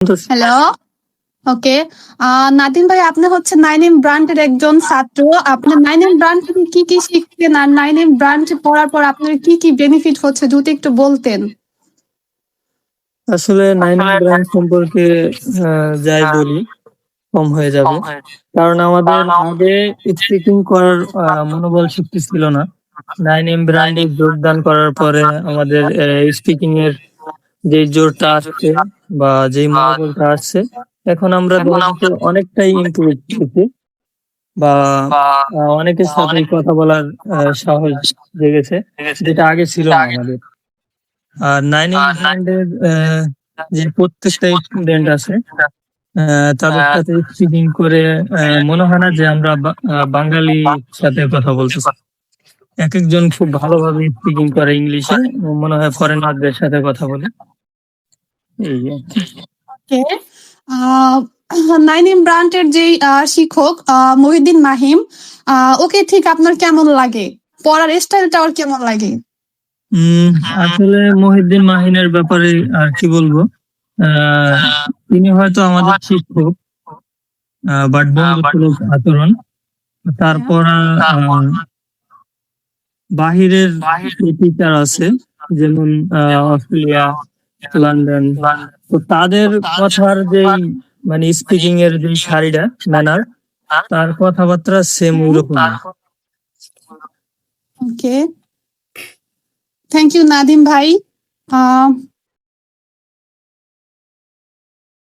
Hello, ওকে। নাদিম ভাই, আপনি হচ্ছে 9M ব্র্যান্ডের একজন ছাত্র। আপনি 9M ব্র্যান্ড থেকে কি কি শিখছেন আর 9M ব্র্যান্ড পড়ার পর আপনার কি কি বেনিফিট হচ্ছে যদি একটু বলতেন। আসলে 9M ব্র্যান্ড সম্পর্কে যাই বলি কম হয়ে যাবে, কারণ আমাদের আগে স্পিকিং করার মনোবল শক্তি ছিল না। 9M ব্র্যান্ডে যোগদান করার পরে আমাদের স্পিকিং এর যে জোরটা আসছে বা যে মনোবলটা আসছে, এখন আমরা বলতে অনেকটাই ইমপ্রুভ করেছি বা অনেকের সাথে কথা বলার সাহস জেগেছে, যেটা আগে ছিল না আমাদের। আর 9M ব্র্যান্ডের যে প্রত্যেকটা স্টুডেন্ট আছে তাদের সাথে স্পিকিং করে মনে হয় না যে আমরা বাঙালি সাথে কথা বলতেছি। এক একজন খুব ভালোভাবে স্পিকিং করে ইংলিশে, মনে হয় ফরেনারদের সাথে কথা বলে। এই আর কি। ওকে। 9M ব্র্যান্ডের যে শিক্ষক মহিউদ্দিন মাহিম, ওকে ঠিক আপনার কেমন লাগে? পড়ার স্টাইলটা ওর কেমন লাগে? আসলে মহিউদ্দিন মাহিনের ব্যাপারে আর কি বলবো, তিনি হয়তো আমাদের শিক্ষক, বাট বন্ধুসুলভ আচরণ। তারপর বাহিরের টিচার আছে, যেমন অস্ট্রেলিয়া, লন্ডন, তো তাদের কথার যে মানে স্পিকিং এর যে শাড়িটা ম্যানার, তার কথাবার্তা সেম ওইরকম। ওকে, থ্যাংক ইউ নাদিম ভাই।